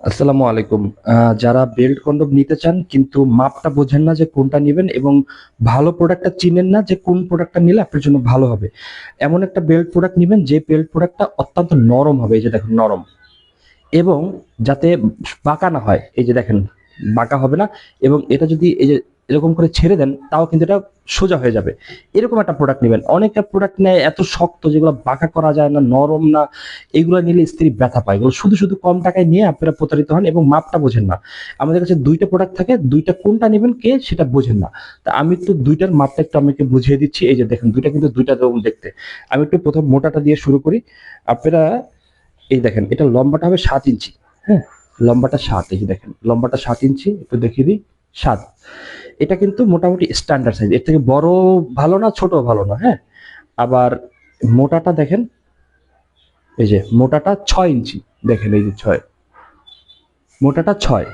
আসসালামু আলাইকুম। যারা বেল্ট কন্ডম নিতে চান কিন্তু মাপটা বোঝেন না যে কোনটা নিবেন এবং ভালো প্রোডাক্টটা চিনেন না যে কোন প্রোডাক্টটা নিলে আপনার জন্য ভালো হবে। এমন একটা বেল্ট প্রোডাক্ট নিবেন যে বেল্ট প্রোডাক্টটা অত্যন্ত নরম হবে। এই যে দেখুন নরম এবং যাতে বাঁকা না হয়। এই যে দেখেন বাঁকা হবে না এবং এটা যদি এই যে এরকম করে ছেড়ে দেন তাও কিন্তু এটা সোজা হয়ে যাবে। এরকম একটা প্রোডাক্ট নিবেন। অনেকটা প্রোডাক্ট নেয় এত শক্ত যেগুলো বাঁকা করা যায় না, নরম না। এগুলো নিলে স্ত্রী ব্যথা পায়। এগুলো শুধু কম টাকায় নিয়ে আপনারা প্রতারিত হন এবং মাপটা বোঝেন না। আমাদের কাছে ২ টা প্রোডাক্ট থাকে, ২ টা কোনটা নিবেন কে সেটা বোঝেন না। তা আমি একটু ২ টার মাপটা একটু আপনাকে বুঝিয়ে দিচ্ছি। এই যে দেখেন ২ টা কিন্তু ২ টা রকম দেখতে। আমি একটু ১ম মোটাটা দিয়ে শুরু করি। আপনারা এই দেখেন এটা লম্বাটা হবে ৭ ইঞ্চি। হ্যাঁ? লম্বাটা ৭, এই যে দেখেন লম্বাটা ৭ ইঞ্চি, একটু দেখিয়ে দিই ৭। এটা কিন্তু মোটামুটি স্ট্যান্ডার্ড সাইজ। এর থেকে বড় ভালো না, ছোটও ভালো না, হ্যাঁ? আবার মোটাটা দেখেন, এই যে মোটাটা ৬ ইঞ্চি। দেখেন এই যে ৬, মোটাটা ৬।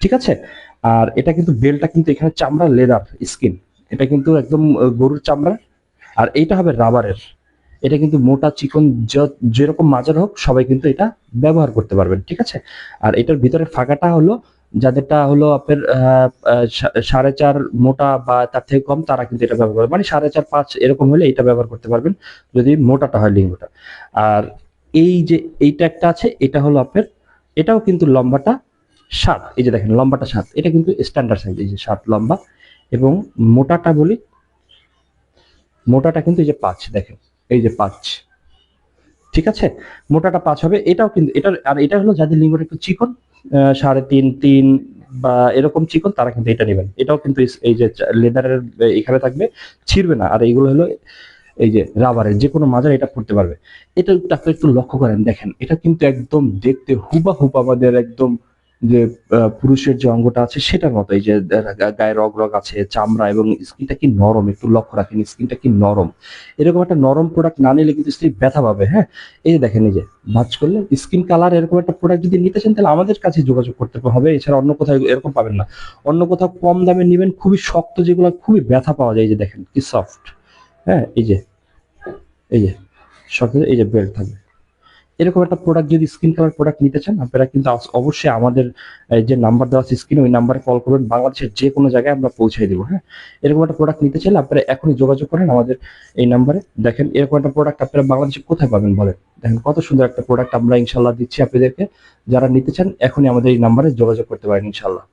ঠিক আছে? আর এটা কিন্তু বেল্টটা কিন্তু এখানে চামড়া লেদার স্কিন। এটা কিন্তু একদম গরুর চামড়া। আর এইটা হবে রাবারের। এটা কিন্তু মোটা চিকন যেরকম মাজার হোক সবাই কিন্তু এটা ব্যবহার করতে পারবেন। ঠিক আছে? আর এটার ভিতরে ফাঁকাটা হলো যাদেরটা হলো আপনার ৪.৫ মোটা বা তার থেকে কম তারা কিন্তু এটা ব্যবহার করবে। মানে ৪.৫ ৫ এরকম হলে এটা ব্যবহার করতে পারবেন যদি মোটাটা হয় লিঙ্গটা। আর এই যে এইটা একটা আছে, এটা হলো আপনার, এটাও কিন্তু লম্বাটা ৭। এই যে দেখেন লম্বাটা ৭। এটা কিন্তু স্ট্যান্ডার্ড সাইজ, এই যে ৭ লম্বা। এবং মোটাটা বলি, মোটাটা কিন্তু এই যে ৫, দেখেন এই যে ৫। ঠিক আছে? মোটাটা ৫ হবে। এটাও কিন্তু এটার, আর এটা হলো যাদের লিঙ্গটা একটু চিকন, ৩.৫ ৩ বা এরকম চিকন তারা কিন্তু এটা নিবেন। এটাও কিন্তু এই যে লেদারের এখানে থাকবে, ছিঁড়বে না। আর এইগুলো হলো এই যে রাবারের, যেকোনো মাজার এটা পড়তে পারবে। এটা একটু আপনারা একটু লক্ষ্য করেন, দেখেন এটা কিন্তু একদম দেখতে হুবাহুব আমাদের একদম যে পুরুষের যে অঙ্গটা আছে সেটার মতো। এই যে গায়ে রগ আছে, চামড়া এবং স্কিনটা কি নরম, একটু লক্ষ্য রাখেন স্কিনটা কি নরম। এরকম একটা নরম প্রোডাক্ট না নিলে কিন্তু স্ত্রী ব্যথা পাবে, হ্যাঁ? এই যে দেখেন এই যে ভাঁজ করলে স্কিন কালার এরকম একটা প্রোডাক্ট যদি নিতে চান তাহলে আমাদের কাছে যোগাযোগ করতে হবে। এছাড়া অন্য কোথাও এরকম পাবেন না। অন্য কোথাও কম দামে নিবেন খুবই শক্ত, যেগুলো খুবই ব্যথা পাওয়া যায়। এই যে দেখেন কি সফট, হ্যাঁ? এই যে শক্ত, এই যে বেল্ট থাকবে। এরকম একটা প্রোডাক্ট যদি স্কিন কালার প্রোডাক্ট নিতে চান আপনারা কিন্তু অবশ্যই আমাদের যে নাম্বার দেওয়া আছে স্ক্রিনে, ওই নাম্বারে কল করবেন। বাংলাদেশের যে কোনো জায়গায় আমরা পৌঁছে দিব, হ্যাঁ? এরকম একটা প্রোডাক্ট নিতে চাইলে আপনারা এখনই যোগাযোগ করেন আমাদের এই নাম্বারে। দেখেন এরকম একটা প্রোডাক্ট আপনারা বাংলাদেশে কোথায় পাবেন বলেন? দেখেন কত সুন্দর একটা প্রোডাক্ট আমরা ইনশাল্লাহ দিচ্ছি আপনাদেরকে। যারা নিতে চান এখনই আমাদের এই নাম্বারে যোগাযোগ করতে পারেন ইনশাল্লাহ।